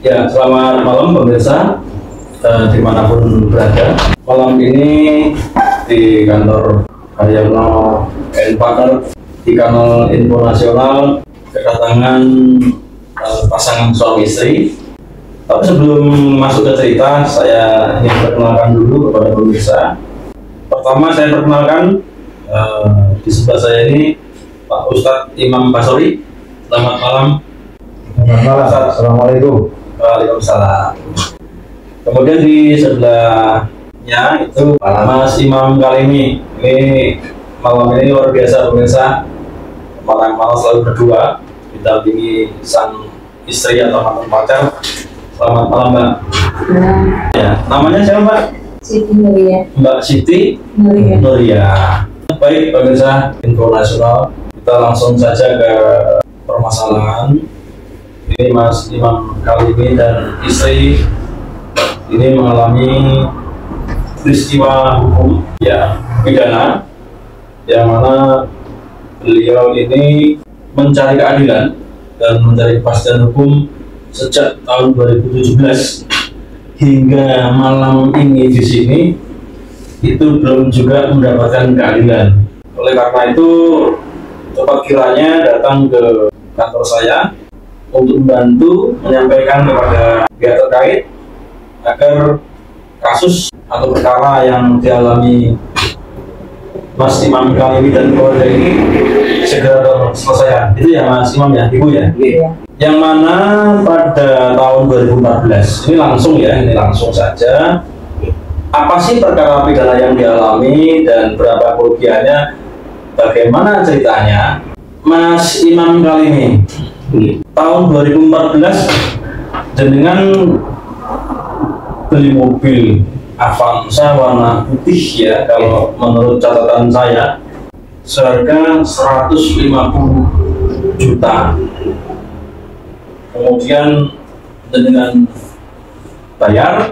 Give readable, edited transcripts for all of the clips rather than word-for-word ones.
Ya, selamat malam pemirsa dimanapun berada. Malam ini di kantor Haryono & Partner di kanal Info Nasional kedatangan pasangan suami istri. Tapi sebelum masuk ke cerita, saya ingin perkenalkan dulu kepada pemirsa. Pertama saya perkenalkan di sebelah saya ini Pak Ustadz Imam Basori. Selamat malam. Selamat malam. Assalamualaikum. Waalaikumsalam. Kemudian di sebelahnya itu Mas Imam Kalimi. Ini malam ini luar biasa pemirsa. Malam-malam selalu berdua didampingi sang istri atau mantan pacar. Selamat malam Mbak. Ya, namanya siapa Mbak? Siti Nuria. Mbak Siti Nuria. Baik pemirsa Info Nasional, kita langsung saja ke permasalahan. Ini Mas Imam Kalimi dan istri ini mengalami peristiwa hukum ya pidana yang mana beliau ini mencari keadilan dan mencari kepastian hukum sejak tahun 2017 hingga malam ini di sini itu belum juga mendapatkan keadilan. Oleh karena itu cepat kiranya datang ke kantor saya untuk membantu menyampaikan kepada pihak terkait agar kasus atau perkara yang dialami Mas Imam Kalimi dan keluarga ini segera terselesaikan. Itu ya Mas Imam ya, Ibu ya? Iya. Yang mana pada tahun 2014 ini langsung saja, apa sih perkara pidana yang dialami dan berapa kerugiannya, bagaimana ceritanya Mas Imam Kalimi? Tahun 2014 dengan beli mobil Avanza warna putih ya, kalau menurut catatan saya seharga 150 juta. Kemudian dengan bayar,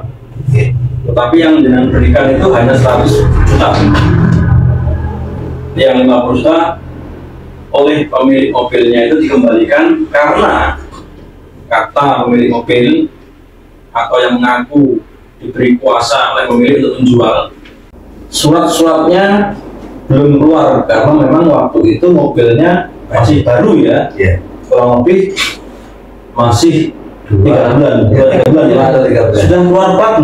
tetapi yang dengan berikan itu hanya 100 juta. Yang 50 juta oleh pemilik mobilnya itu dikembalikan karena kata pemilik mobil atau yang mengaku diberi kuasa oleh pemilik untuk menjual, surat-suratnya belum keluar karena memang waktu itu mobilnya masih baru ya, kurang lebih masih 3 bulan, 3 bulan ya. Sudah keluar plat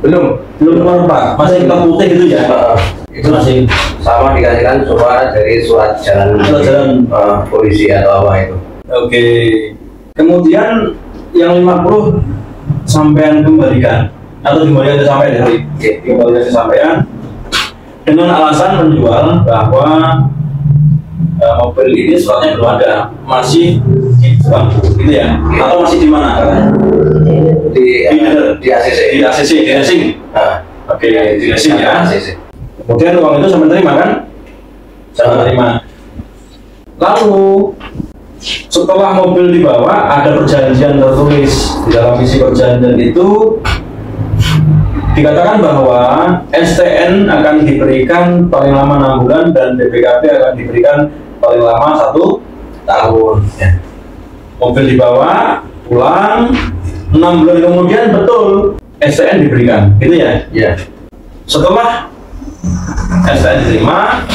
belum keluar plat, masih hitam putih gitu ya. Itu masih sama dikasihkan surat dari surat jalan polisi atau apa itu. Oke. Kemudian yang 50 sampean kembalikan atau dikembalikan ke sampean dari kembalikan ke sampean dengan alasan menjual bahwa mobil ini suratnya belum ada, masih di bangku gitu ya, atau masih di mana? Di ACC. Oke, di racing ya. Kemudian uang itu sampai terima kan? Sampai terima. Lalu setelah mobil dibawa ada perjanjian tertulis. Di dalam isi perjanjian itu dikatakan bahwa STN akan diberikan paling lama 6 bulan dan BPKB akan diberikan paling lama 1 tahun. Ya. Mobil dibawa, pulang, 6 bulan kemudian betul STN diberikan, gitu ya? Ya. Setelah STN diterima,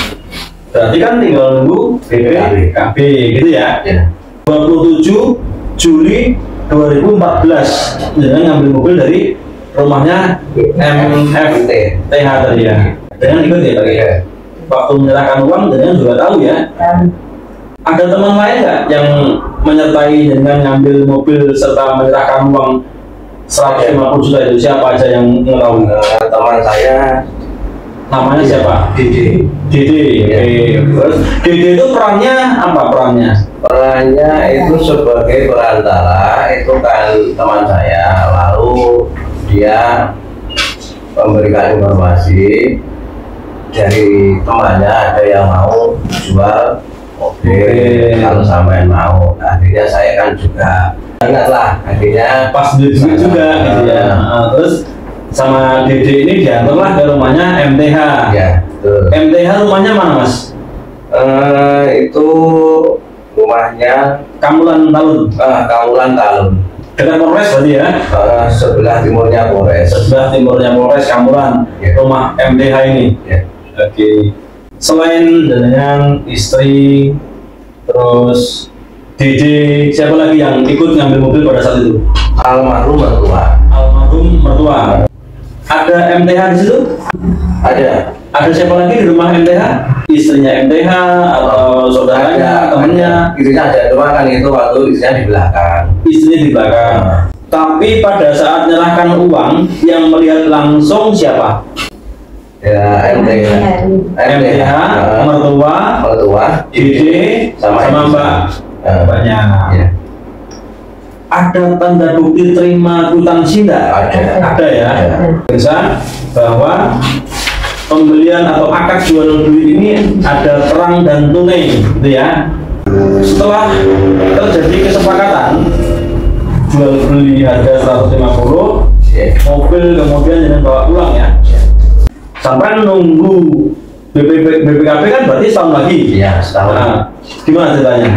berarti kan tinggal nunggu BPKB, gitu ya? Ya. 27 Juli 2014 dengan ngambil mobil dari rumahnya MFTH tadi ya. Dengan ikut ya tadi ya. Waktu menyerahkan uang dengan juga tahu ya. Ada teman lain nggak yang menyertai dengan ngambil mobil serta menyerahkan uang 150 juta itu? Siapa aja yang mengetahui? Teman saya namanya siapa? Dede. Ya. Terus Dede itu perannya apa perannya? Perannya itu sebagai perantara, itu kan teman saya, lalu dia memberikan informasi dari temannya ada yang mau jual mobil, kalau sampai mau. Akhirnya saya kan juga ingatlah, akhirnya pas duit juga gitu ya. Terus sama Dede ini diantarlah ke rumahnya MTH. Ya, betul. MTH rumahnya mana Mas? Itu rumahnya Kamulan Talun. Kamulan Talun. Dekat Polres berarti ya? Sebelah timurnya Polres. Sebelah timurnya Polres Kamuran, rumah MTH ini. Oke. Selain dengan istri, terus Dede, siapa lagi yang ikut ngambil mobil pada saat itu? Almarhum mertua. Almarhum mertua. Ada MTH di situ? Ada. Ada siapa lagi di rumah MTH? Istrinya MTH atau saudaranya, temannya? Istrinya ada, cuma kan itu waktu istrinya di belakang. Istrinya di belakang. Tapi pada saat menyerahkan uang, yang melihat langsung siapa? Ya, MTH, mertua, Dede, sama Mbaknya. Ya. Ada tanda bukti terima kwitansi enggak? Ada ya. Bisa bahwa pembelian atau akad jual beli ini ada terang dan tunai, gitu ya. Setelah terjadi kesepakatan jual beli harga 150, mobil kemudian jangan bawa pulang ya. Sampai nunggu BPKB kan berarti setahun lagi. Iya, setahun. Nah, gimana ceritanya?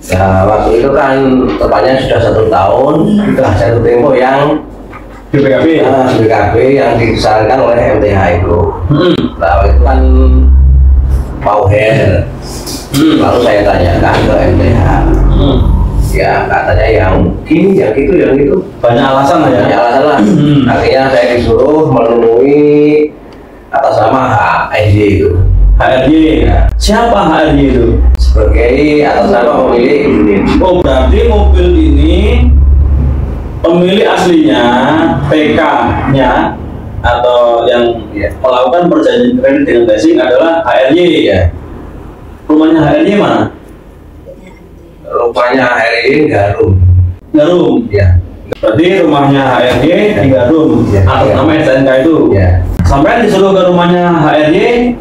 Ya, waktu itu kan tepatnya sudah 1 tahun, sudah jatuh tempo yang BPKB yang disarankan oleh MTH itu. Nah, itu kan mau hell. Lalu saya tanyakan ke MTH. Ya, katanya yang gini, yang gitu, yang itu. Banyak alasan lah ya. Banyak alasan lah. Akhirnya saya disuruh menemui atas nama HRY itu. HRY. Ya. Siapa HRY itu? Sebagai atas nama pemilik unit. Oh, berarti mobil ini pemilik aslinya, PK-nya atau yang melakukan perjanjian kredit dengan leasing adalah HRY ya. Rumahnya HRY mana? Rumahnya HRY Garum. Garum. Ya. Berarti rumahnya HRY di Garum. Atas nama STNK itu. Ya. Sampai disuruh ke rumahnya HRY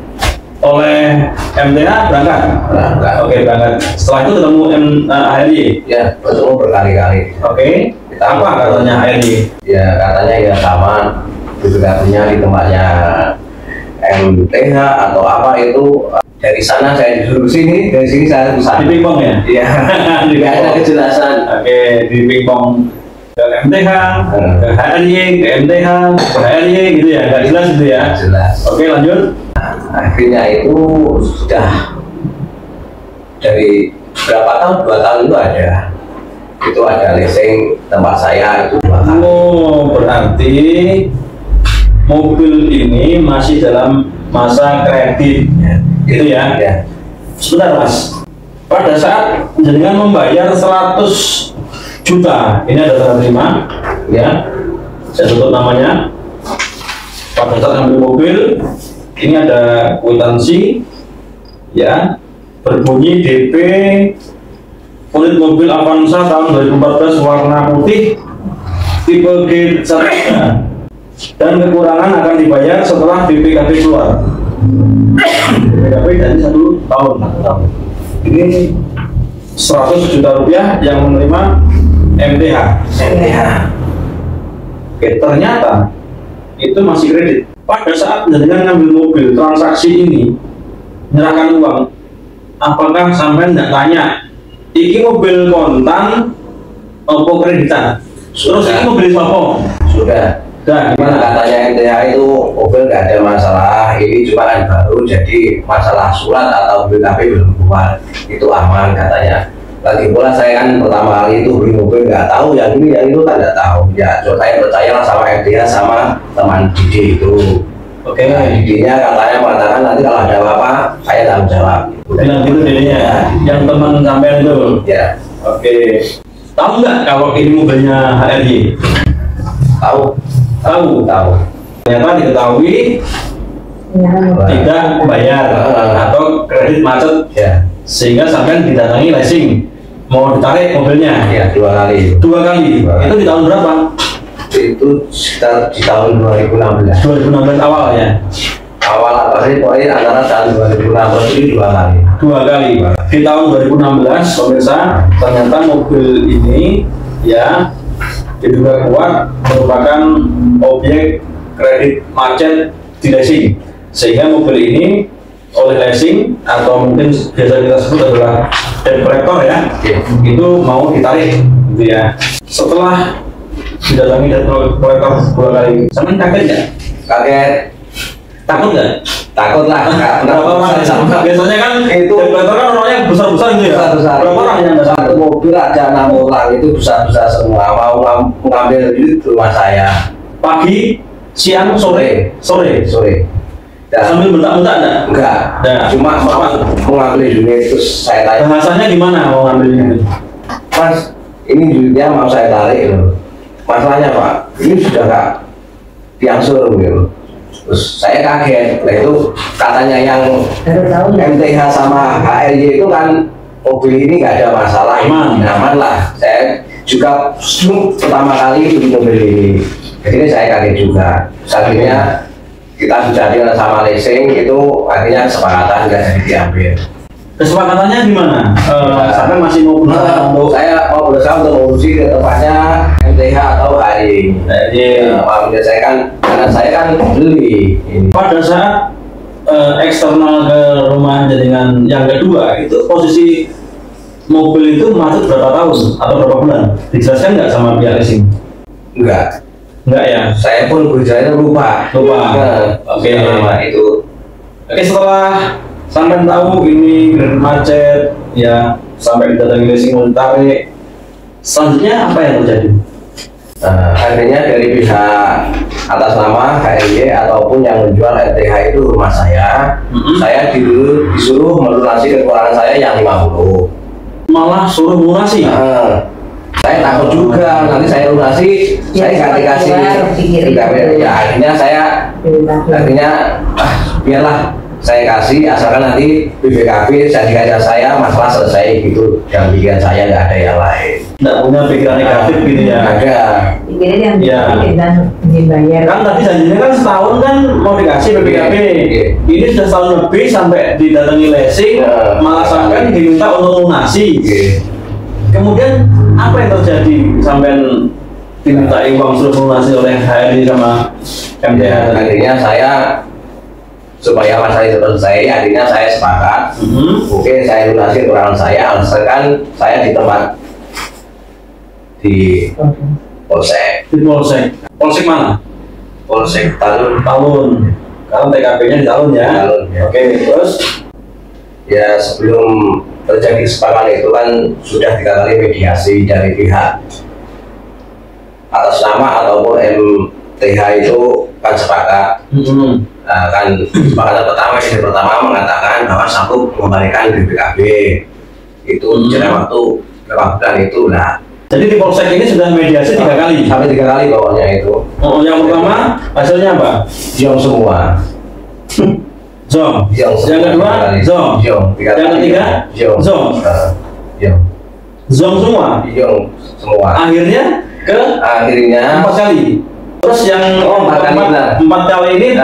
oleh MTH berangkat. Oke, berangkat. Setelah itu ketemu HRY. Ya, ketemu berkali-kali. Oke. Apa katanya HRY? Ya, katanya ya sama. BPKB-nya di tempatnya MTH atau apa itu. Dari sana saya disuruh sini, dari sini saya kesana. Di pingpong ya? Iya. Tidak ada kejelasan. Oke, di pingpong ke MTH, ke HRY, ke MTH, ke HRY gitu ya? Nggak jelas gitu ya? Jelas. Oke, lanjut. Akhirnya itu sudah dari berapa tahun? 2 tahun itu ada. Itu ada leasing tempat saya itu 2 kali. Oh, berarti mobil ini masih dalam masa kredit, gitu ya? Ya. Sebentar mas, pada saat jenengan membayar 100 juta, ini ada tanda terima, ya, saya tutup namanya. Pada saat ambil mobil, ini ada kwitansi, ya, berbunyi DP unit mobil Avanza tahun 2014 warna putih, tipe G1, dan kekurangan akan dibayar setelah BPKB keluar. BPKB dari 1 tahun. Ini 100 juta rupiah yang menerima MTH. Oke, ternyata itu masih kredit. Pada saat dengan ngambil mobil transaksi ini, menyerahkan uang, apakah sampai tidak tanya, ini mobil kontan atau kreditan? Terus ini mobil siapa? Sudah. Nah, gimana katanya MTH itu mobil nggak ada masalah, ini cuma kan baru, jadi masalah surat atau BPKB belum keluar, itu aman katanya. Lagi pula saya kan pertama kali itu beli mobil nggak tahu yang ini yang itu kan nggak tahu ya, so saya percayalah sama MTH sama teman Didi itu. Oke. Nah, Didinya katanya mengatakan nanti kalau ada apa-apa saya tanggung jawab. Bilang gitu Didinya, yang teman sampean itu. Ya. Oke. Tahu nggak kalau ini mobilnya HRY? Tahu. Ternyata diketahui tidak bayar atau kredit macet, ya, sehingga sampai didatangi leasing mau ditarik mobilnya. Ya, 2 kali. 2 kali. Itu di tahun berapa? Itu sekitar di tahun 2016. 2016 awal ya. Awal apa sih? Pokoknya antara tahun 2016 itu 2 kali. 2 kali. Di tahun 2016 pemirsa, ternyata mobil ini ya diduga kuat merupakan objek kredit macet di leasing, sehingga mobil ini oleh leasing atau mungkin biasa kita sebut adalah debt collector ya, itu mau ditarik gitu gitu ya. Setelah didatangi dan proyektor 2 kali, sampai kaget nggak? Kaget. Takut nggak? Takut lah. Berapa orang sama? Biasanya kan itu proyektor kan orangnya besar-besar gitu ya. Besar. Berapa orang yang ada satu mobil ada 6 orang, itu besar-besar semua. Mau mengambil duit rumah saya. Pagi, siang, sore. Dan Sambil bentak-bentak enggak. Cuma mau mengambil duit, terus saya tanya. Bahasanya gimana mau ngambil duit? Mas, ini duitnya mau saya tarik loh. Masalahnya Pak, ini sudah nggak diangsur gitu. Terus saya kaget. Nah itu katanya yang MTH sama HRY itu kan mobil ini nggak ada masalah, aman lah. Saya juga pertama kali beli mobil ini, jadi saya kaget juga. Akhirnya kita sudah dengan sama leasing, itu akhirnya kesepakatan nggak jadi diambil. Kesepakatannya gimana? Sampai masih mau berusaha untuk saya mau berusaha untuk mengurusi ke tempatnya MTH atau HRY. Apabila saya kan, karena saya kan beli ini. Pada saat eksternal ke rumah jaringan yang kedua itu posisi mobil itu macet berapa tahun atau berapa bulan? Dijelaskan nggak sama pihak leasing? Enggak ya. Saya pun berjalan lupa. Oke. Itu. Oke, setelah sampai tahu ini macet ya, sampai didatangi leasing mau ditarik, selanjutnya apa yang terjadi? Akhirnya dari pihak atas nama HRY ataupun yang menjual MTH itu rumah saya, saya disuruh melunasi kekurangan saya yang 50. Malah suruh lunasi? Saya takut juga, nanti saya lunasi, saya nggak dikasih. Ya akhirnya saya, biarlah saya kasih, asalkan nanti BPKB jadikan saya, masalah selesai gitu. Yang pikiran saya nggak ada yang lain. Nggak punya pikiran negatif gitu ya? Ada. Pikiran yang dan dibayar. Kan tadi janjinya kan setahun kan mau dikasih BPKB. Ini sudah setahun lebih sampai didatangi leasing, malah sampai diminta untuk lunasi. Kemudian apa yang terjadi sampai diminta uang suruh lunasi oleh HRY sama MTH? Akhirnya saya, supaya masalah itu selesai, akhirnya saya sepakat. Oke, saya lunasi kekurangan saya, asalkan saya di tempat di Polsek. Di Polsek. Polsek mana? Polsek Talun. Karena TKP-nya di Talun ya. Oke, terus? Ya sebelum terjadi kesepakatan itu kan sudah 3 kali mediasi dari pihak atas nama ataupun MTH itu kan sepakat. Kan kesepakatan pertama mengatakan bahwa sanggup mengembalikan BPKB itu dalam waktu berapa bulan itu lah. Jadi di Polsek ini sudah mediasi 3 kali? Sampai 3 kali pokoknya itu. Yang pertama hasilnya apa? Jong semua. Zong. Yang kedua Zong. Yang ketiga Zong. Zong semua. Akhirnya 4 kali. Terus yang 4 kali ini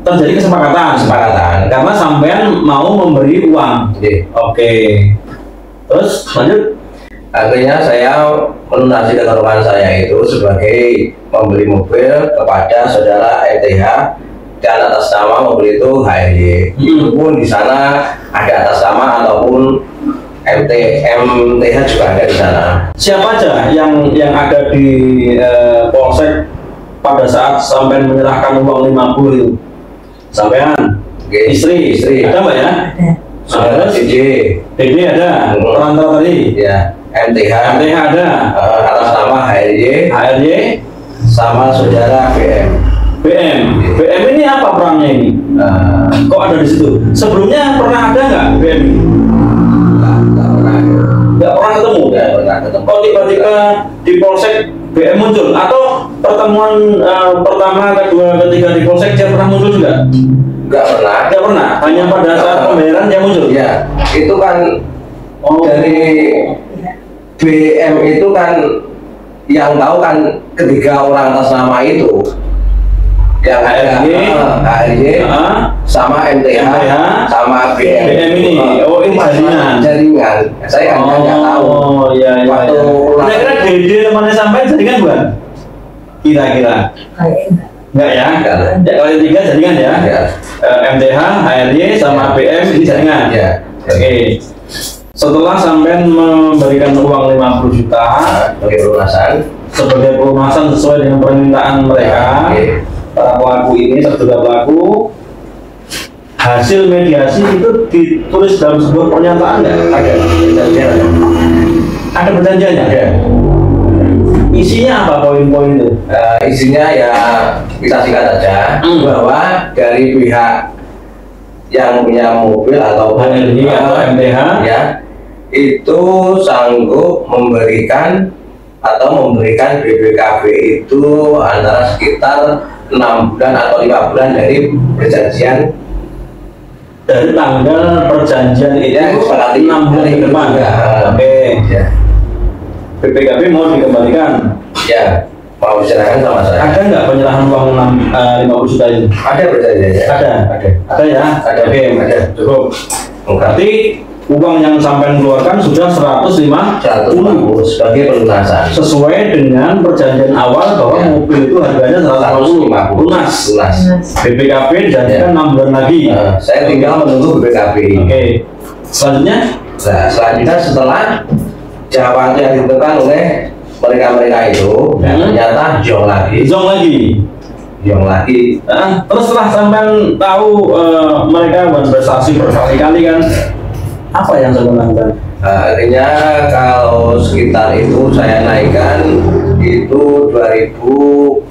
terjadi kesepakatan karena sampean mau memberi uang. Oke. Terus lanjut. Akhirnya saya melunasi kekeluargaan saya itu sebagai membeli mobil kepada saudara MTH dan atas nama mobil itu HRY. Itu pun di sana ada atas nama ataupun MTH juga ada di sana. Siapa aja yang ada di Polsek pada saat sampai menyerahkan uang 50 itu? Sampean, istri ada mbak ya? Saudara DD ada, perantara tadi. Ya. MTH ada atas nama HRY sama saudara BM ini apa perannya ini? Kok ada di situ? Sebelumnya pernah ada nggak BM ini? Nggak pernah ketemu? Kok tiba-tiba di Polsek BM muncul? Atau pertemuan pertama, kedua, ketiga di Polsek dia pernah muncul juga? Nggak pernah. Hanya pada saat pembayaran dia muncul? Ya, itu kan dari BM itu kan yang tahu kan ketiga orang atas nama itu, yang HRY sama MTH sama BM ini. Oh ini jaringan. Saya kan nggak tahu. Iya. Kira-kira DD temannya sampai jaringan bukan? Kira-kira? Enggak ya? Kalau 3 jaringan ya? MTH, HRY sama BM ini jaringan. Ya. Oke. setelah sampai memberikan uang 50 juta sebagai pelunasan sesuai dengan permintaan mereka, para pelaku ini, terduga pelaku, hasil mediasi itu ditulis dalam sebuah pernyataan nggak? Ada perjanjian. Ada perjanjiannya? Ada. Isinya apa poin-poin itu? Isinya ya kita singkat saja bahwa dari pihak yang punya mobil atau HLI atau MTH ya itu sanggup memberikan BPKB itu antara sekitar 6 bulan atau 5 bulan dari perjanjian, dari tanggal perjanjian itu ya, 6 bulan ke depan. Oke. Ya. BPKB mau dikembalikan? Ya, mau diserahkan sama saya. Ada nggak penyerahan uang 50 juta itu? Ada perjanjiannya. Ada ya. Ada. Oke, ada. Cukup. Berarti uang yang sampai keluarkan sudah 150 sebagai pelunasan sesuai dengan perjanjian awal bahwa mobil itu harganya 150 lunas. BPKB dijanjikan 6 bulan lagi. Saya tinggal menunggu BPKB. Oke. Selanjutnya setelah jawaban yang ditentukan oleh mereka itu ternyata jong lagi. Terus setelah sampai tahu mereka berprestasi berkali-kali kan, apa yang saya lakukan? Artinya kalau sekitar itu saya naikkan itu 2017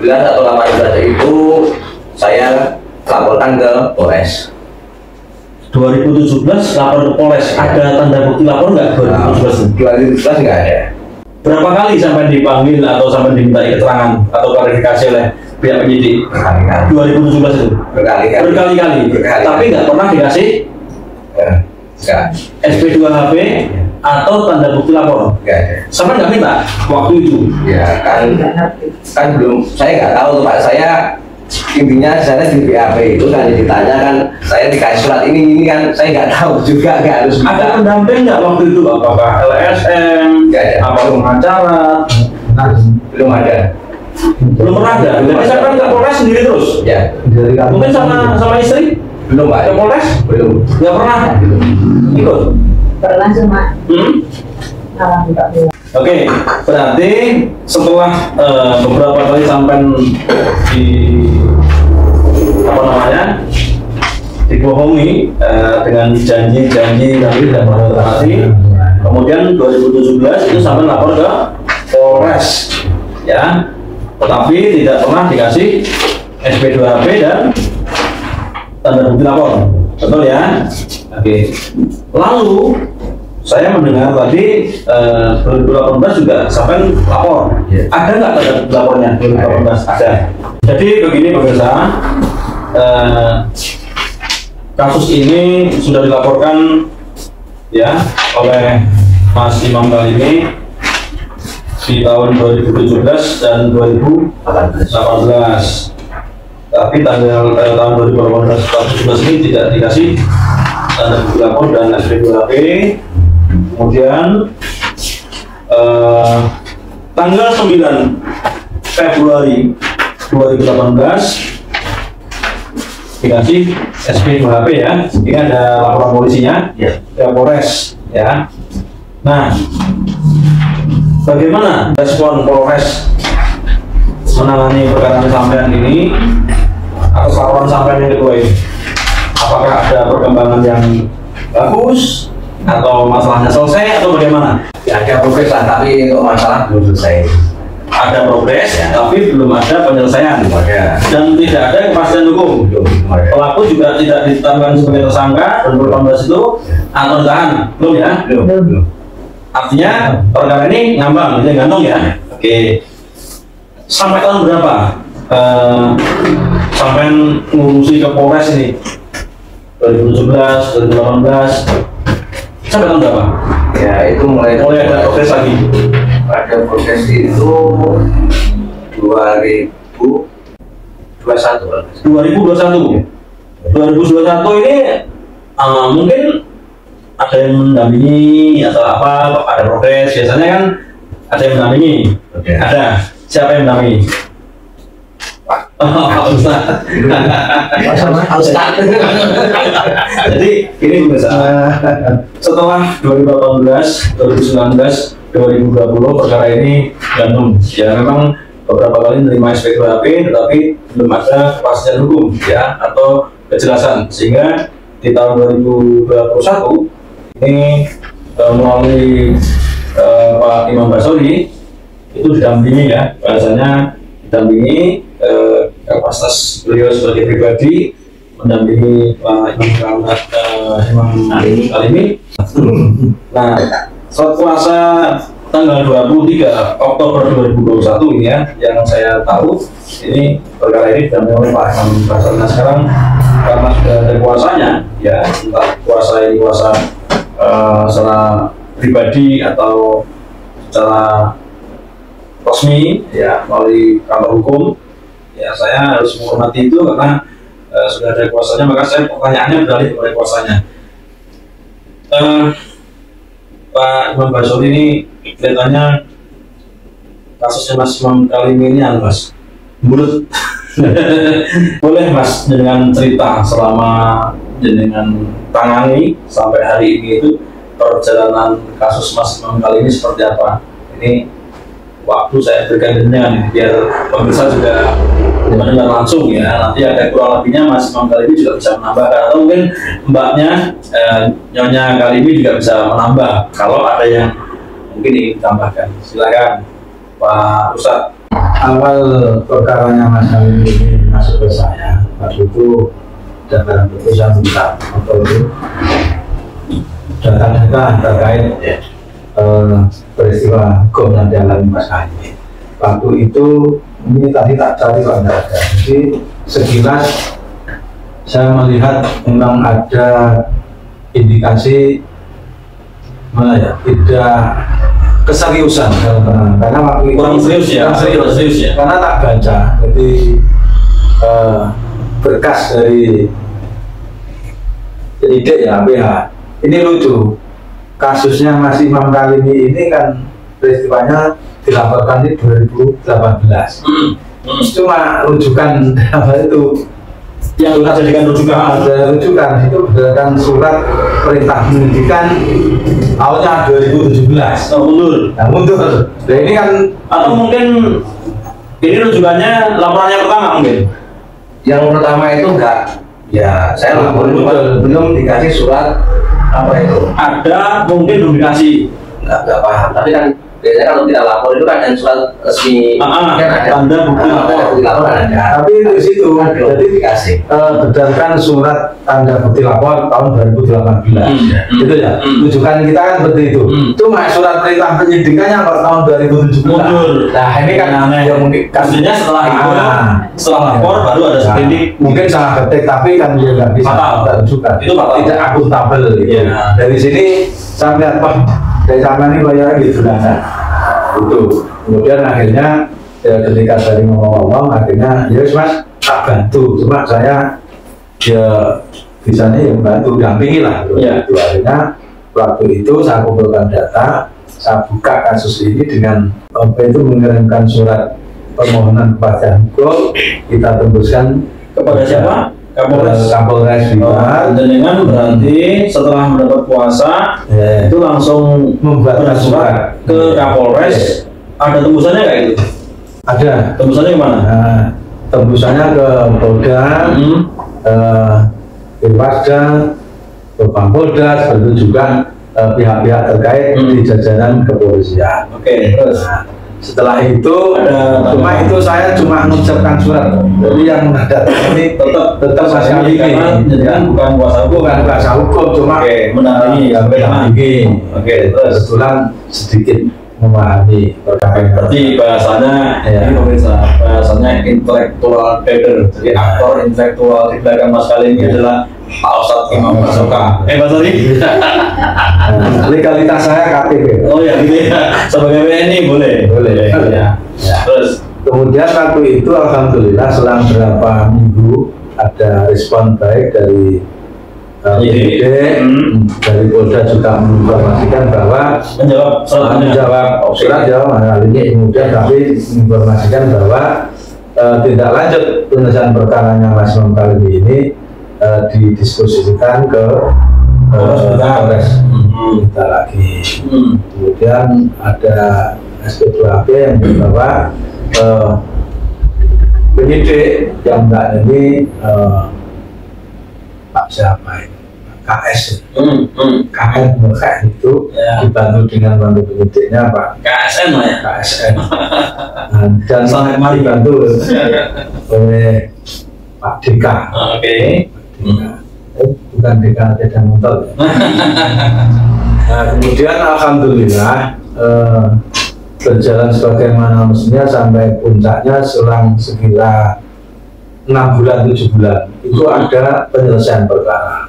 atau 18 itu saya laporkan ke Polres. 2017 lapor ke Polres. Ada tanda bukti lapor nggak 2017 nggak ada. Berapa kali sampai dipanggil atau sampai diminta keterangan atau klarifikasi oleh pihak penyidik? 2017 itu? Berkali-kali. Tapi nggak pernah dikasih SP2HP atau tanda bukti lapor? Nggak ada. Sampai nggak minta waktu itu? Ya kan belum. Saya nggak tahu tuh Pak. Saya intinya saya di BAP itu kan ditanya kan saya dikasih surat ini kan saya nggak tahu juga, nggak harus minta. Ada pendamping nggak waktu itu? Apakah LSM? Apa pengacara? Belum ada. Belum pernah ada. Jadi saya kan ke Polres sendiri terus. Ya. Mungkin sama istri? Belum Pak. Ke Polres? Belum. Nggak pernah. Ikut? Pernah cuma. Oke, berarti setelah beberapa kali sampai di dibohongi dengan janji-janji tapi tidak pernah terpati, kemudian 2017 itu sampai lapor ke Polres, ya, tetapi tidak pernah dikasih SP2HP dan tanda bukti lapor, betul ya? Oke, lalu saya mendengar tadi 2018 juga sampai lapor. Ada nggak tanda lapornya 2018? Ada. Jadi begini pemirsa, kasus ini sudah dilaporkan ya oleh Mas Imam kali ini di tahun 2017 dan 2018. Tapi tahun 2018 ini tidak dikasih tanda bukti lapor dan SP2HP. Kemudian tanggal 9 Februari 2018 dikasih SP2HP ya. Ini ada laporan polisinya ya Polres ya. Nah, bagaimana respon Polres menangani perkara sampean ini atas laporan sampean yang kedua ini? Apakah ada perkembangan yang bagus atau masalahnya selesai atau bagaimana? Ya, ada progres lah, tapi untuk masalah belum selesai. Ada progres, ya, tapi belum ada penyelesaian. Dan tidak ada kepastian hukum. Pelaku juga tidak ditetapkan sebagai tersangka 2018 itu atau ditahan, belum ya? Belum. Artinya perkara ini ngambang, jadi gantung ya. Oke. Sampai tahun berapa sampai ngurusi ke Polres ini? 2017, 2018, sampai tahun berapa? Ya itu mulai ada progres lagi. Ada progres itu 2021. 2021 ini mungkin ada yang mendampingi atau apa, ada progres, biasanya kan ada yang mendampingi. Ada, siapa yang mendampingi? Pak Jadi ini pemirsa, setelah 2018, 2019, 2020 perkara ini gantung. Ya memang beberapa kali menerima SP2HP, tetapi belum ada kepastian hukum ya atau kejelasan, sehingga di tahun 2021 ini melalui Pak Imam Basori itu didampingi ya, bahasanya didampingi kapasitas beliau sebagai pribadi mendampingi Pak Imam Kalimi. Nah, saat puasa tanggal 23 Oktober 2021 ini ya, yang saya tahu ini perkara ini didampingi oleh Pak Imam Basori. Nah sekarang karena sudah ada kuasanya, ya entah kuasa ini kuasa secara pribadi atau secara resmi ya melalui kantor hukum, ya saya harus menghormati itu karena sudah ada kuasanya, maka saya pertanyaannya beralih kepada kuasanya. Pak Imam Basori ini kelihatannya kasusnya Mas Imam Kalimi ini Mas mulut. Boleh Mas dengan cerita selama jenengan tangani sampai hari ini itu perjalanan kasus Mas Imam Kalimi seperti apa? Ini waktu saya berikan jenengan biar pemirsa juga mendengar langsung ya. Nanti ada kurang lebihnya Mas Imam Kalimi juga bisa menambahkan, atau mungkin mbaknya Nyonya Kalimi juga bisa menambah kalau ada yang mungkin ingin ditambahkan. Silakan Pak Ustadz. Awal perkaranya Mas Kalimi ini masuk ke saya waktu itu dalam putusan minta atau itu data-data terkait peristiwa hukum yang dialami Mas Kalimi. Waktu itu ini tadi tak cari kalau tidak ada. Jadi sekilas saya melihat memang ada indikasi tidak keseriusan karena waktu itu kurang serius ya, karena tak baca. Jadi berkas dari penyidik ya PH ini lucu, kasusnya Mas Imam Kalimi ini kan peristiwanya dilaporkan di 2018. Cuma rujukan apa itu yang sudah jadikan rujukan, ada rujukan itu berdasarkan surat perintah penyidikan tahunnya 2017. Mundur. Nah, mundur. Nah, ini kan atau mungkin ini rujukannya laporannya pertama mungkin. Yang pertama itu enggak, ya saya laporin belum dikasih surat apa itu. Ada mungkin belum dikasih. Enggak paham, tapi kan biasanya kalau tidak lapor itu kan ada surat resmi, kan ada tanda bukti lapor ada. Tapi di situ jadi dikasih berdasarkan surat tanda bukti lapor tahun 2018. Gitu ya. Rujukan kita kan seperti itu. Cuma surat perintah penyidikannya kalau tahun 2017. Nah, ini kan yang mungkin kasusnya setelah itu setelah lapor baru ada seprindik. Mungkin salah ketik tapi kan dia nggak bisa rujukan. Itu tidak akuntabel gitu. Dari sini saya melihat dari sana ini bayar gitu nah. Itu kemudian akhirnya ya, ketika saya ngomong akhirnya ya Mas tak bantu, cuma saya ya bisanya ya bantu dampingi lah gitu. Ya. Akhirnya waktu itu saya kumpulkan data, saya buka kasus ini dengan itu mengirimkan surat permohonan kepada hukum, kita tembuskan kepada siapa? Kapolres Blitar. Dengan berarti setelah mendapat kuasa itu langsung membuat surat ke Kapolres. Ada tembusannya nggak itu? Ada. Tembusannya kemana? Nah, tembusannya ke Polda, ke Wasda, ke Polda, seperti juga pihak-pihak terkait di jajaran kepolisian. Oke, terus. Setelah itu cuma itu saya cuma mengucapkan surat, jadi yang ada ini tetap Mas Kalimi karena bukan kuasa hukum, cuma mendampingi. Oke, terus kebetulan sedikit memahami perkara. Berarti bahasanya ini pemirsa, bahasanya intelektual dader, jadi aktor intelektual di belakang Mas Kalimi adalah Pak Ustadz Imam Masoka. Mas Ari? Legalitas saya KTP. Oh ya, gitu ya. Sebagai WNI boleh. Ya. Terus kemudian waktu itu alhamdulillah selang berapa minggu ada respon baik dari dari Polda juga menginformasikan bahwa menjawab surat jawab hal ini, kemudian kami menginformasikan bahwa tindak lanjut penyelesaian perkaranya Mas Imam Kalimi ini didiskusikan ke Polres kita lagi. Kemudian ada SP2AP yang membawa penyidik yang enggak ini Pak siapa ini? KS KN itu dibantu dengan bantu penyidiknya Pak KSN lah ya. KSN dan dibantu oleh Pak DK. Bukan DK sepeda motor. Nah, kemudian alhamdulillah berjalan sebagaimana mestinya sampai puncaknya selang sekira 6 bulan 7 bulan itu ada penyelesaian perkara.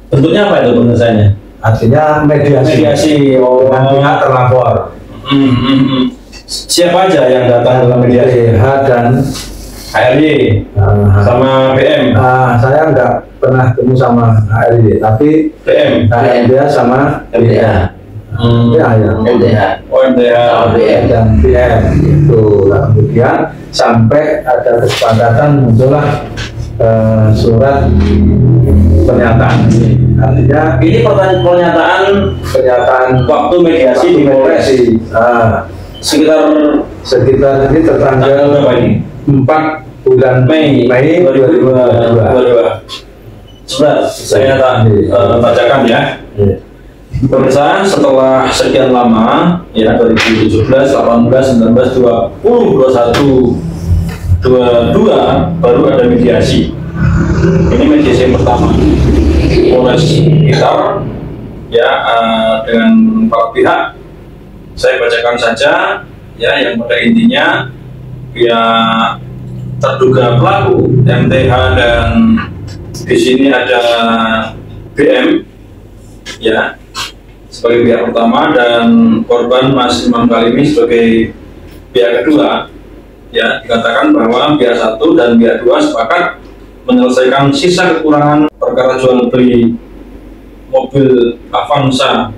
Bentuknya apa itu penyelesaiannya? Artinya mediasi dengan pihak terlapor. Siapa aja yang datang dalam mediasi? PH dan HRY sama BM. Saya nggak pernah ketemu sama HRY, tapi BM, dia sama MTH. Ya. MTH. MTH, BM dan BM itu. Nah, kemudian sampai ada kesepakatan muncullah surat pernyataan. Artinya ini pernyataan waktu mediasi di Polres. Sekitar ini tertanggal berapa ini? 4 bulan Mei 2022. Sebentar, saya bacakan ya. Pemirsa, setelah sekian lama, ya 2017, 18, 19, 20, 21, 22 baru ada mediasi. Ini mediasi yang pertama. Polres Blitar, ya dengan para pihak. Saya bacakan saja, ya yang pada intinya pihak terduga pelaku MTH dan di sini ada BM, ya sebagai pihak pertama dan korban Mas Imam Kalimi sebagai pihak kedua. Ya, dikatakan bahwa pihak 1 dan pihak 2 sepakat menyelesaikan sisa kekurangan perkara jual beli mobil Avanza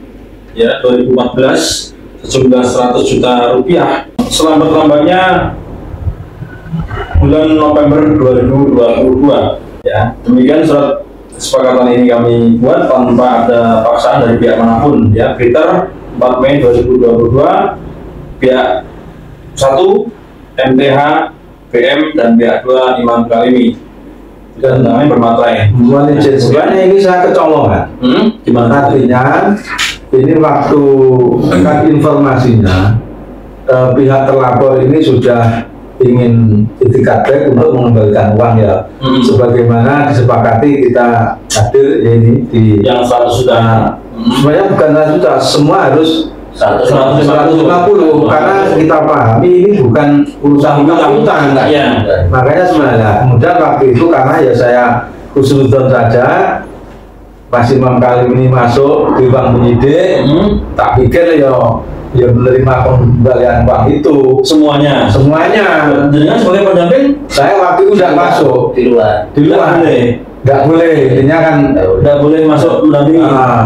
ya 2014 sejumlah 100 juta rupiah selambat-lambatnya bulan November 2022 ya. Demikian surat kesepakatan ini kami buat tanpa ada paksaan dari pihak manapun ya. Blitar 4 Mei 2022, pihak 1 MTH, BM dan pihak 2 Imam Kalimi dan namanya bermaterai. Sebenarnya ini saya kecolongan. Gimana? Artinya ini waktu kan informasinya pihak terlapor ini sudah ingin itikat baik untuk mengembalikan uang ya. Sebagaimana disepakati kita hadir ya ini di yang 100 juta. Sebenarnya bukan 100 juta, semua harus 150 karena kita pahami ini bukan urusan utang. Ya. Makanya sebenarnya kemudian waktu itu karena ya saya husnuzon saja Mas Imam Kalimi ini masuk di bank penyidik, tak pikir ya menerima pengembalian uang itu semuanya. Dengan sebagai pendamping saya waktu itu tidak masuk di luar. Nggak boleh, intinya kan nggak boleh masuk mendampingi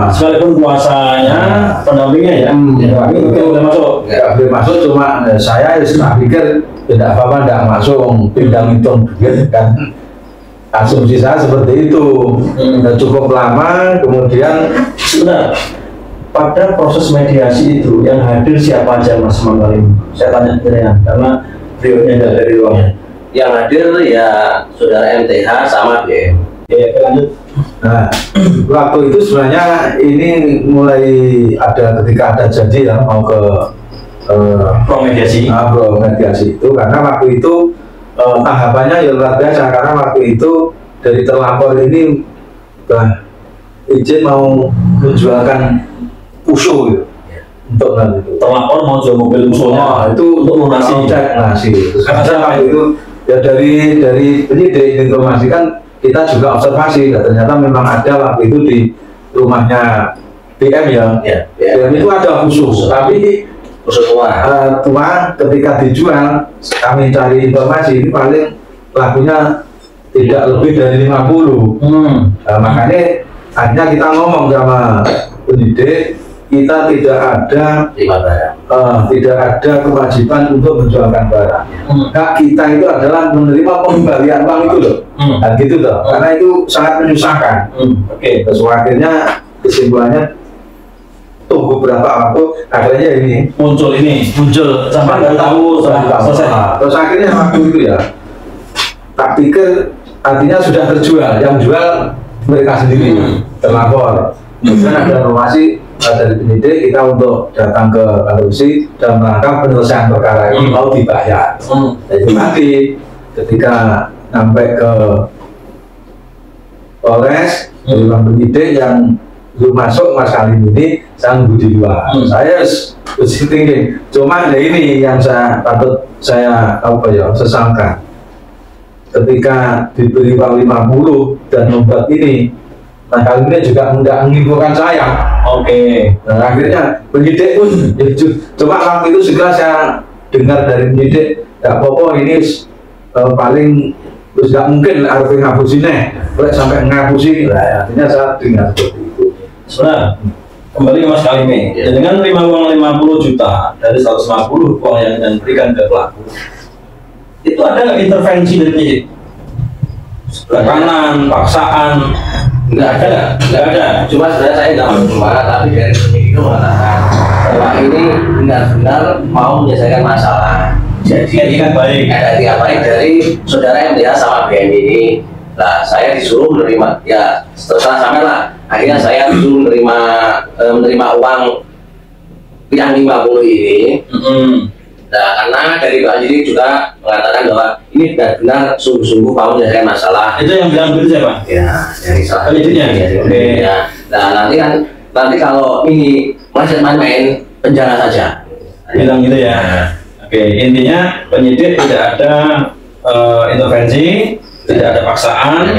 sekalipun kuasanya pendampingnya ya. Nggak boleh masuk cuma saya tak pikir tidak apa-apa nggak masuk pindah hitung duit kan. Asumsi saya seperti itu. Cukup lama kemudian sebentar pada proses mediasi itu yang hadir siapa aja Mas Imam Kalimi? Saya tanya karena beliaunya tidak dari ruangnya. Yang hadir ya saudara MTH sama BM. Ya, lanjut. Nah, waktu itu sebenarnya ini mulai ada ketika ada janji ya mau ke pro-mediasi itu karena waktu itu tahapannya ya luar biasa karena waktu itu dari terlapor ini izin mau menjualkan Puso gitu. Untuk nanti itu terlapor mau jual mobil musuhnya itu untuk lunasi karena waktu itu ya dari penyidik informasikan kita juga observasi, ternyata memang ada waktu itu di rumahnya BM ya. BM itu ada khusus, tapi khusus tua ketika dijual kami cari informasi ini paling lakunya tidak lebih dari 50. Makanya akhirnya kita ngomong sama penyidik kita tidak ada tidak ada kewajiban untuk menjualkan barang. Hak kita itu adalah menerima pengembalian uang itu loh, dan gitu loh. Karena itu sangat menyusahkan. Terus akhirnya kesimpulannya tunggu berapa waktu, akhirnya ini muncul sampai nggak tahu selesai. Terus akhirnya waktu itu ya, tak pikir artinya sudah terjual, yang jual mereka sendiri, terlapor. Kemudian ada informasi dari penyidik kita untuk datang ke kantor polisi dalam rangka penyelesaian perkara ini mau dibayar. Jadi nanti ketika sampai ke Polres, dari penyidik yang belum masuk Mas Kalim ini, saya nunggu di luar. Saya positif thinking. Cuma ya ini yang patut saya sesalkan. Ketika diberi uang 50 dan membuat ini, Mas Kalim ini juga tidak menginfokan saya. Nah, akhirnya penyidik pun cuma waktu itu segera saya dengar dari penyidik, nggak apa-apa ini paling terus nggak mungkin harus ngapusinnya, sampai ngapusin. Nah, artinya saya dengar seperti itu. Sebenarnya kembali ke Mas Kalim ini, dengan terima uang 50 juta dari 150 uang yang diberikan ke pelaku, itu ada nggak intervensi dari penyidik? Tekanan, paksaan? Nggak ada. Cuma sebenarnya saya nggak mau marah, tapi dari penyidik itu mengatakan bahwa ini benar-benar mau menyelesaikan masalah. Jadi ada etikat baik dari saudara MTH sama BM ini. Nah, saya disuruh menerima, ya setelah sampai lah, akhirnya saya disuruh menerima uang yang 50 ini. Nah, karena dari Pak Haji juga mengatakan bahwa ini benar-benar sungguh-sungguh mau menyelesaikan masalah. Itu yang bilang begitu siapa? Ya, dari salah penyitiknya. Ya. Nah, nanti kalau ini masih main-main, penjara saja. Bilang gitu ya. Intinya penyidik tidak ada intervensi, tidak ada paksaan,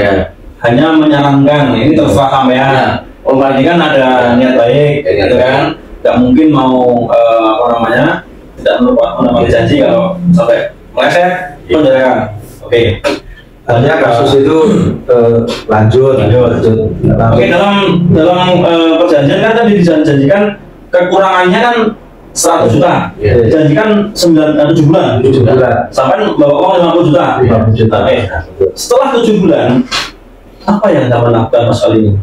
hanya menyarankan. Ini terserah sampean. Ini kan ada niat baik, gitu kan? Tidak mungkin mau tidak menepati janji kalau sampai meleset penjarakan. Artinya kasus itu lanjut. Dalam perjanjian kan tadi dijanjikan kekurangannya kan 100 juta. Dijanjikan 7 bulan. Sampai bawa uang 50 juta. Setelah 7 bulan, apa yang dapat lakukan Mas Kalim ini?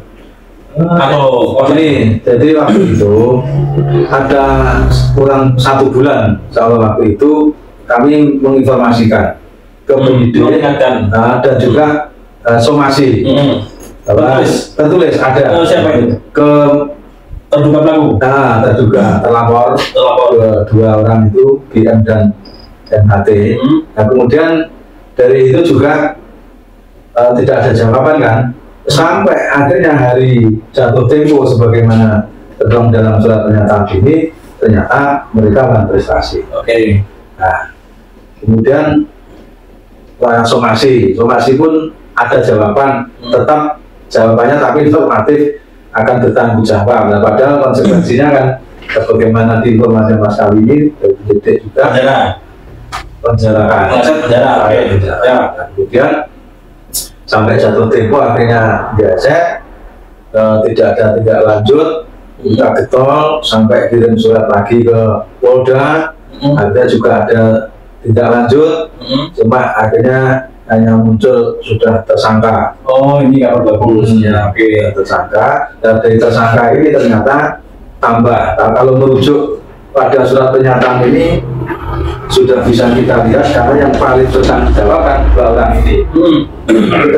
Atau ini, jadi waktu itu ada kurang 1 bulan soal waktu itu kami menginformasikan ke penyidik dan juga somasi tertulis ada siapa itu? Ke terduga pelaku? Terduga terlapor dua orang itu BM dan MHT. Nah, kemudian dari itu juga tidak ada jawaban kan, sampai akhirnya hari jatuh tempo sebagaimana tertuang dalam surat pernyataan ini, ternyata mereka melakukan prestasi. Nah, kemudian somasi pun ada jawaban, tetap jawabannya tapi informatif, akan bertanggung jawab. Nah, padahal konsekuensinya kan bagaimana di informasi Mas Kalim ini penyidik juga penjara. Kemudian sampai jatuh tempo akhirnya gesek, tidak ada tindak lanjut, kita getol sampai kirim surat lagi ke Polda, akhirnya juga ada tindak lanjut, cuma akhirnya hanya muncul sudah tersangka. Ini kabar bagus ya. Tersangka, dan dari tersangka ini ternyata tambah. Kalau merujuk pada surat pernyataan ini sudah bisa kita lihat karena yang paling bertanggung jawab kan dua orang ini.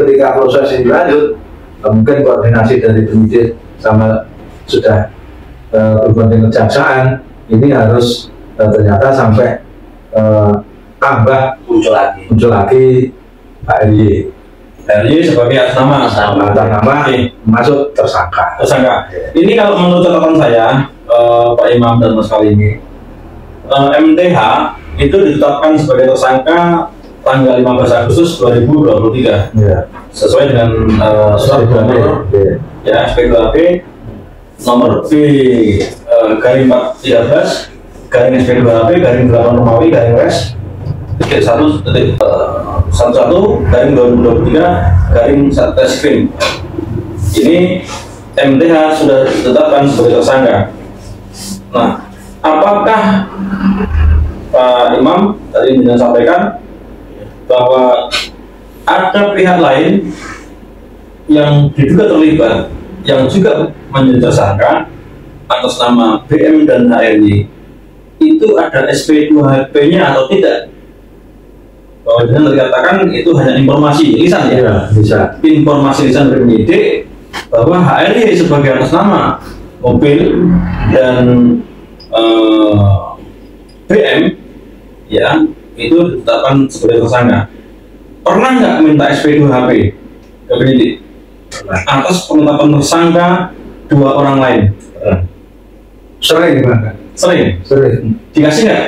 Ketika proses ini lanjut, mungkin koordinasi dari penyidik sama sudah berbanding kejaksaan ini harus ternyata sampai tambah muncul lagi Pak RY sebagai atas nama masuk tersangka. Ini kalau menurut catatan saya, Pak Imam dan Mas Kalim ini, MTH itu ditetapkan sebagai tersangka tanggal 15 Agustus 2023 sesuai dengan surat nomor SP2AP nomor B garing 413 garing SP2AP garing 8 Romawi garing Res 11 garing 2023 garing Satreskrim. Ini MTH sudah ditetapkan sebagai tersangka. Nah, apakah Pak Imam tadi sudah sampaikan bahwa ada pihak lain yang diduga terlibat yang juga menjadi tersangka atas nama BM dan HRY, itu ada SP2HP-nya atau tidak? Bahwa dengan dikatakan itu hanya informasi lisan ya, bisa. Informasi lisan dari penyidik bahwa HRY sebagai atas nama mobil dan BM ya itu ditetapkan sebagai tersangka. Pernah nggak minta SP2HP ke penyidik atas penetapan tersangka dua orang lain? Sering bahkan. Sering. Dikasih nggak?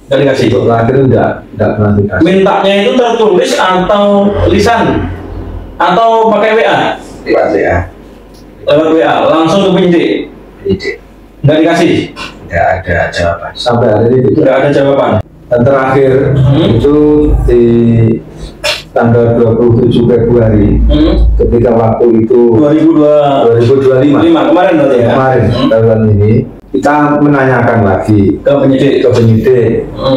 Nggak dikasih. Untuk terakhir enggak pernah dikasih. Mintanya itu tertulis atau lisan atau pakai WA? Lewat WA. Lewat WA langsung ke penyidik. Nggak dikasih. Nggak ada jawaban. Sampai hari ini Nggak ada jawaban. Dan terakhir itu di tanggal 27 Februari ketika waktu itu 2025 kemarin berarti ya? Kemarin tahun ini kita menanyakan lagi Ke penyidik.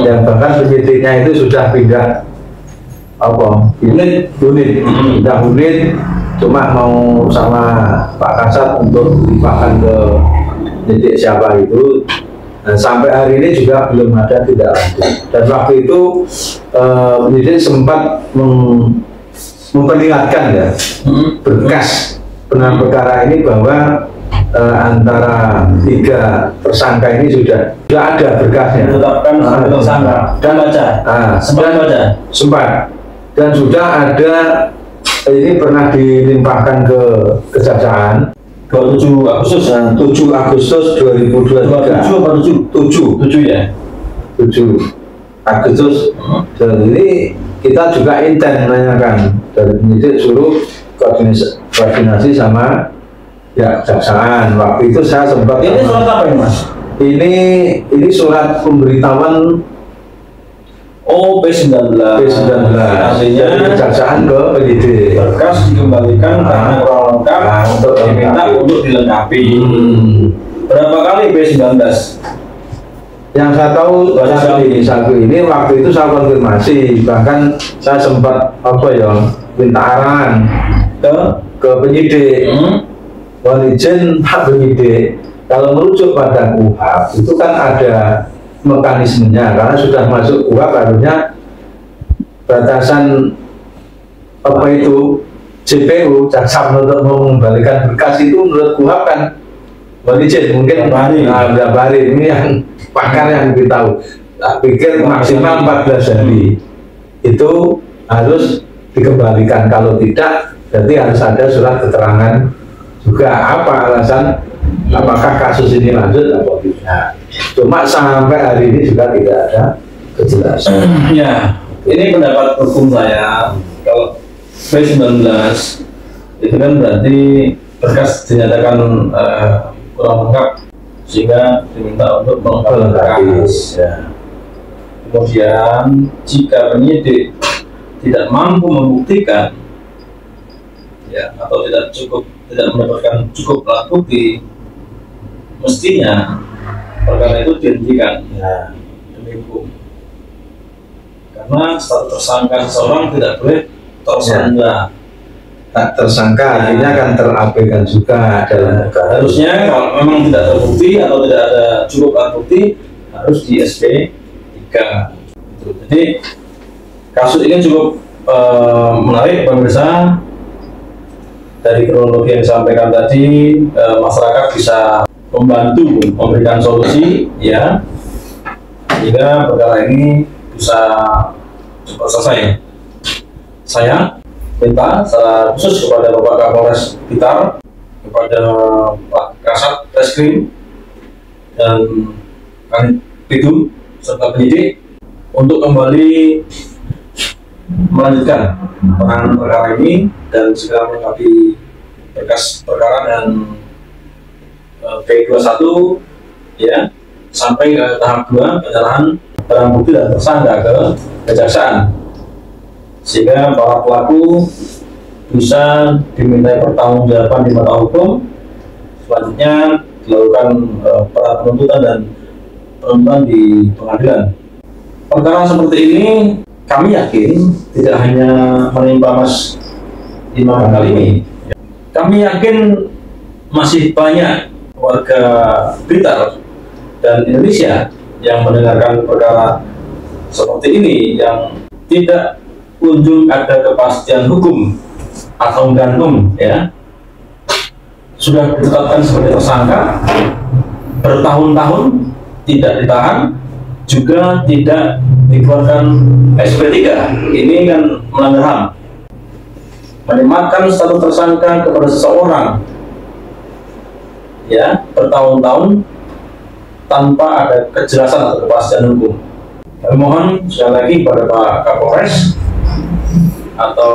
dan bahkan penyidiknya itu sudah pindah unit cuma mau sama Pak Kasat untuk dilimpahkan ke penyidik siapa itu. Dan sampai hari ini juga belum ada tindak lanjut. Dan waktu itu penyidik sempat memperlihatkan ya berkas penanganan perkara ini bahwa antara tiga tersangka ini sudah ada berkasnya. Ditetapkan sebagai tersangka. Dan baca. Sempat. Dan sudah ada ini pernah dilimpahkan ke kejaksaan. 27 Agustus 7 Agustus 2023. 7 ya? 7 Agustus. Dan ini kita juga intent menanyakan dari penyidik suruh koordinasi sama ya kejaksaan. Waktu itu saya sempat. Ini surat apa ini Mas? Ini surat pemberitahuan P19 artinya kejaksaan ke penyidik. Berkas dikembalikan karena kurang lengkap untuk diminta untuk dilengkapi. Berapa kali P19? Yang saya tahu satu ini waktu itu saya konfirmasi, bahkan saya sempat minta arahan ke penyidik. Mohon izin Pak penyidik, kalau merujuk pada KUHP itu kan ada mekanismenya, karena sudah masuk KUHP harusnya batasan JPU jaksa untuk mengembalikan berkas itu menurut KUHP kan mohon izin mungkin berapa hari ini yang pakar yang beritahu. Tak pikir maksimal 14 hari itu harus dikembalikan, kalau tidak berarti harus ada surat keterangan juga apa alasan apakah kasus ini lanjut atau tidak. Cuma sampai hari ini juga tidak ada kejelasan. Ya, ini pendapat hukum saya. Kalau P19 itu kan berarti berkas dinyatakan kurang lengkap sehingga diminta untuk melengkapi. Ya. Kemudian jika penyidik tidak mampu membuktikan ya atau tidak mendapatkan cukup alat bukti, mestinya perkara itu dihentikan ya, demi hukum. Karena status tersangka seseorang tidak boleh tersangka. Tak tersangka artinya kan terabaikan juga dalam perkara. Harusnya kalau memang tidak terbukti atau tidak ada cukup alat bukti harus di SP3. Jadi kasus ini cukup menarik pemirsa. Dari kronologi yang disampaikan tadi, masyarakat bisa membantu memberikan solusi ya, sehingga perkara ini bisa cepat selesai. Saya minta secara khusus kepada Bapak Kapolres Blitar, kepada Pak Kasat Reskrim dan Kanit serta penyidik untuk kembali melanjutkan penanganan perkara ini dan segera melengkapi berkas perkara dan P21 ya sampai ke tahap 2 penyerahan barang bukti dan tersangka ke kejaksaan, sehingga para pelaku bisa dimintai pertanggungjawaban di mata hukum. Selanjutnya dilakukan pra penuntutan dan penuntutan di pengadilan. Perkara seperti ini kami yakin tidak hanya menimpa Mas Imam kali ini. Kami yakin masih banyak warga Blitar dan Indonesia yang mendengarkan perkara seperti ini yang tidak kunjung ada kepastian hukum atau gantung, ya, sudah ditetapkan sebagai tersangka bertahun-tahun tidak ditahan, juga tidak dikeluarkan SP3. Ini kan melanggar HAM. Menyematkan status tersangka kepada seseorang, ya, bertahun-tahun tanpa ada kejelasan atau kepastian hukum. Kami mohon sekali lagi pada Pak Kapolres atau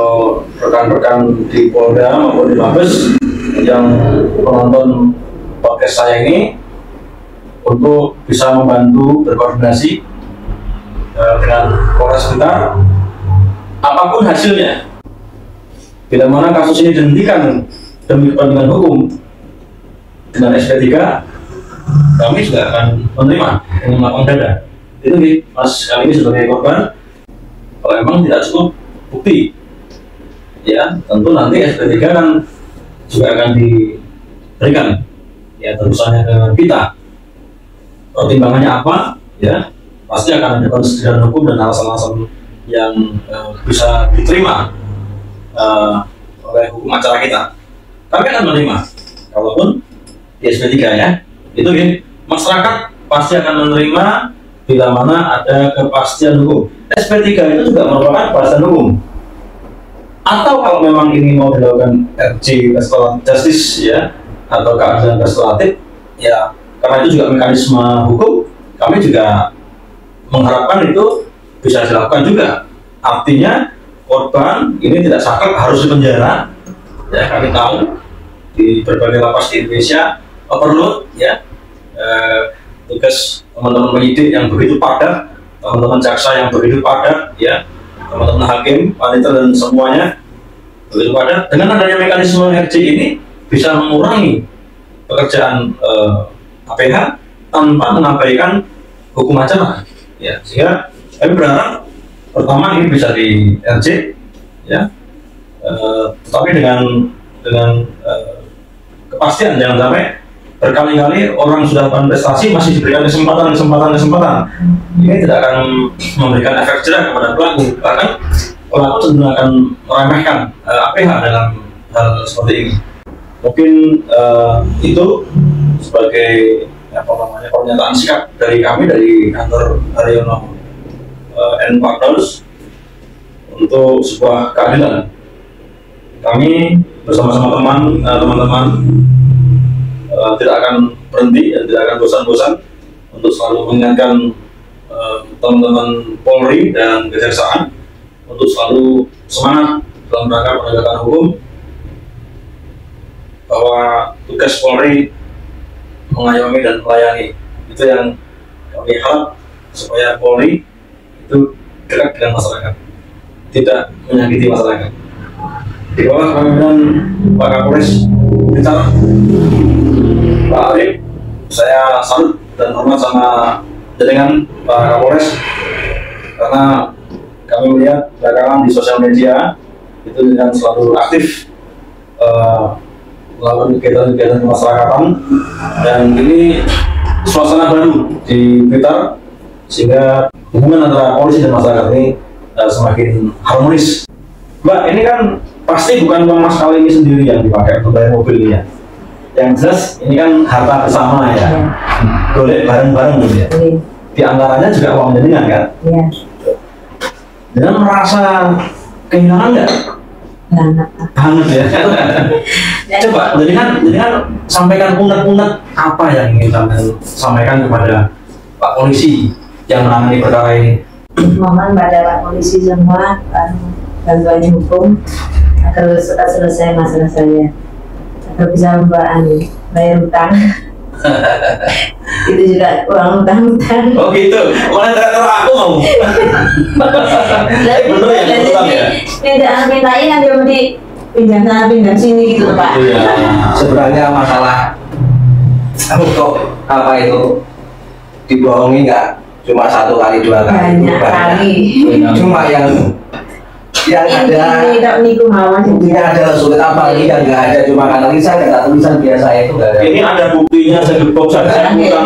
rekan-rekan di Polda maupun di Mabes yang menonton podcast saya ini untuk bisa membantu berkoordinasi dengan Polres Blitar apapun hasilnya. Bila mana kasus ini dihentikan demi kepentingan hukum dengan SP3, kami juga akan menerima dengan lapang dada. Itu nih, Mas, kami ini sebagai korban, kalau memang tidak cukup bukti, ya tentu nanti SP3 kan juga akan diberikan, ya terusannya ke kita. Pertimbangannya apa, ya pasti akan ada konsideran hukum dan alasan-alasan yang bisa diterima oleh hukum acara kita. Kami akan menerima, kalaupun di SP3 ya, itu ya, masyarakat pasti akan menerima bila mana ada kepastian hukum. SP3 itu juga merupakan kepastian hukum. Atau kalau memang ini mau dilakukan RJ restoratif justice, ya, atau keadilan restoratif, ya karena itu juga mekanisme hukum, kami juga mengharapkan itu bisa dilakukan juga. Artinya korban ini tidak sakit harus dipenjara, ya kami tahu di berbagai lapas di Indonesia overload, ya, tugas teman-teman penyidik yang begitu padat, teman-teman jaksa yang begitu padat, ya, teman-teman hakim, panitia dan semuanya begitu padat. Dengan adanya mekanisme RJ ini bisa mengurangi pekerjaan APH tanpa mengabaikan hukum acara, ya, sehingga kami berharap pertama ini bisa di RJ, ya, tetapi dengan kepastian, jangan sampai berkali-kali orang sudah berprestasi masih diberikan kesempatan. Ini tidak akan memberikan efek jerah kepada pelaku, bahkan pelaku cenderung akan meremehkan APH dalam hal seperti ini. Mungkin itu sebagai pernyataan sikap dari kami dari kantor Haryono N. Partners untuk sebuah keadilan. Kami bersama-sama teman-teman tidak akan berhenti dan tidak akan bosan-bosan untuk selalu mengingatkan teman-teman Polri dan Kejaksaan untuk selalu semangat dalam rangka penegakan hukum, bahwa tugas Polri mengayomi dan melayani. Itu yang kami harap, supaya Polri itu dekat dengan masyarakat, tidak menyakiti masyarakat. Di bawah kepemimpinan Pak Kapolres Blitar, Pak Arif, saya salut dan hormat sama jaringan Pak Kapolres, karena kami melihat belakangan di sosial media itu dengan selalu aktif melakukan kegiatan-kegiatan kemasyarakatan, dan ini suasana baru di Blitar, sehingga hubungan antara polisi dan masyarakat ini semakin harmonis. Mbak, ini kan pasti bukan uang Mas kali ini sendiri yang dipakai untuk bayar mobil ini ya. Yang jelas ini kan harta bersama ya, golek bareng-bareng gitu ya. Di antaranya juga uang jenengan kan? Iya. Dengan merasa kehilangan nggak? Banget ya. Coba, jadi kan sampaikan unek-unek apa yang ingin kalian sampaikan kepada Pak Polisi yang menangani perkara ini. Mohon pada Pak Polisi semua bantuan hukum agar cepat selesai masalah saya, agar bisa bayar utang. Itu juga uang utang. Oh gitu, malah ternyata aku mau. Betul ya, utang ya. Mintain nanti mau di pinjam sana pinjam sini gitu Pak. Iya. Sebenarnya masalah Kok apa itu dibohongi nggak cuma 1 kali 2 kali, Banyak kali. cuma yang ada buktinya adalah sulit, apalagi yang nggak ada cuma tulisan, kata tulisan biasa itu nggak ada. Ini ada buktinya segepok saja, bukan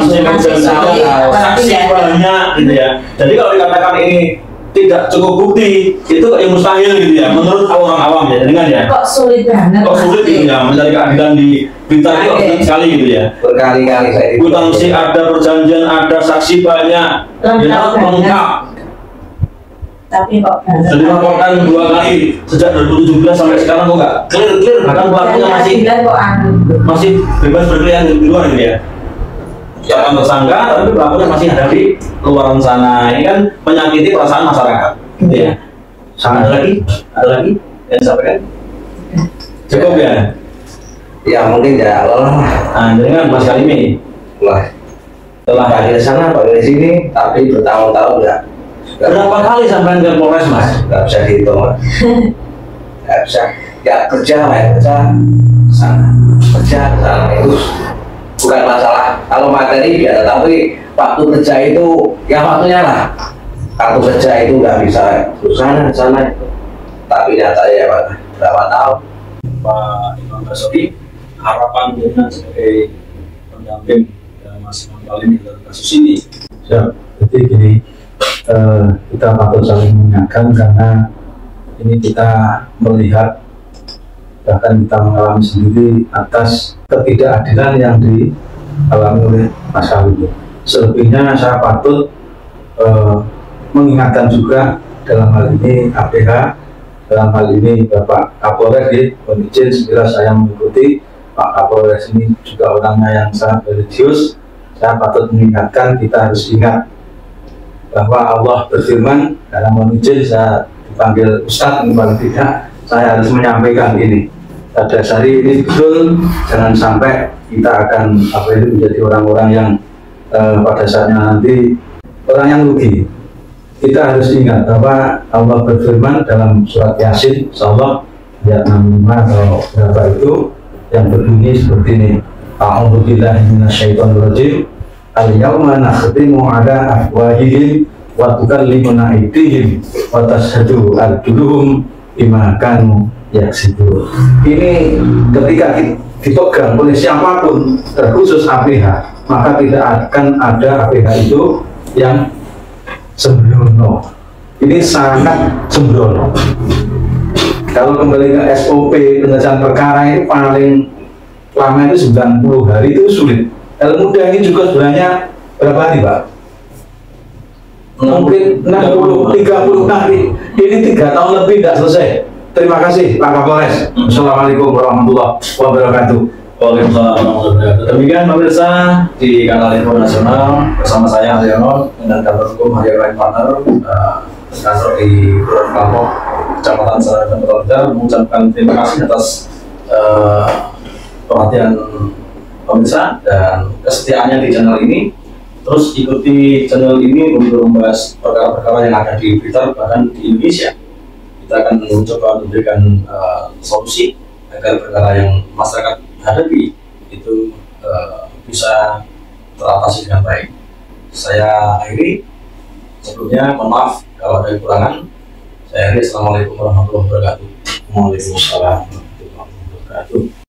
saksi banyak gitu ya. Jadi kalau dikatakan ini tidak cukup bukti, itu yang mustahil gitu ya, menurut orang awam ya, dengan ya. Kok sulit banget? Kok sulit gitu ya, mencari keadilan di Blitar itu sulit sekali gitu ya. Berkali-kali saya Kwitansi ada, perjanjian ada, saksi banyak, lengkap. Tapi kok banget? Jadi laporkan 2 kali sejak 2017 sampai sekarang kok nggak clear, bahkan pelakunya masih bebas berkeliaran di luar gitu ya. Jangan tersangka, tapi pelakunya masih ada di luar sana. Ini kan menyakiti perasaan masyarakat, gitu ya. Ada lagi yang disampaikan? Cukup ya? ya mungkin ya lelah. Nah, dengan Mas Kalimi Telah dari sana, Pak dari sini, tapi bertahun-tahun ya. berapa kali sampai ke Polres, Mas? Nggak bisa dihitung, Mas. Nggak bisa. Ya kerja sana, itu bukan masalah. Kalau materi biasa, tapi waktu kerja itu, ya waktunya lah. Waktu kerja itu nggak bisa sana itu. Tapi nyatanya ya Pak, berapa tahun? Pak Imam Basori, harapan dengan sebagai pendamping Mas Imam Kalimi dalam kasus ini. Ya, jadi gini, kita patut saling mengingatkan karena ini kita melihat, bahkan kita mengalami sendiri atas ketidakadilan yang dialami oleh Mas Kalimi. Selebihnya saya patut mengingatkan juga dalam hal ini APH, dalam hal ini Bapak Kapolres di izin sekiranya saya mengikuti Pak Kapolres ini juga orangnya yang sangat religius. Saya patut mengingatkan, kita harus ingat bahwa Allah berfirman dalam izin, saya dipanggil Ustadz, paling tidak saya harus menyampaikan ini. Pada dasari ini betul, jangan sampai kita akan menjadi orang-orang yang pada saatnya nanti orang yang rugi. Kita harus ingat bahwa Allah berfirman dalam surat Yasin, insyaallah ayat 65 atau berapa itu, yang berbunyi seperti ini. A'udzubillahi minasyaitonirrajim. Al-yawma nakhtimu ala afwahihim wa tukallimuna aydihim wa tashhadu arjuluhum bima kanu yaksibun. Ini ketika dipegang oleh siapapun, terkhusus APH, maka tidak akan ada APH itu yang sembrono. Ini sangat sembrono. Kalau kembali ke SOP penyelesaian perkara ini paling lama itu 90 hari, itu sulit. Kalau muda ini juga sebenarnya berapa hari, Pak? Mungkin 60, 30 hari. Ini 3 tahun lebih tidak selesai. Terima kasih Pak Kapolres. Assalamualaikum warahmatullahi wabarakatuh. Waalaikumsalam warahmatullahi wabarakatuh. Demikian pemirsa di kanal Info Nasional bersama saya Haryono dengan kantor hukum Haryono Partner, kantor di Kelurahan Kalpok, Kecamatan Sarana Kota, mengucapkan terima kasih atas perhatian pemirsa dan kesetiaannya di channel ini. Terus ikuti channel ini untuk membahas perkara-perkara yang ada di Blitar, bahkan di Indonesia. Kita akan mencoba memberikan solusi agar perkara yang masyarakat hadapi itu bisa teratasi dengan baik. Saya akhiri. Sebelumnya mohon maaf kalau ada kekurangan. Saya akhiri. Assalamualaikum warahmatullahi wabarakatuh. Waalaikumsalam warahmatullahi wabarakatuh.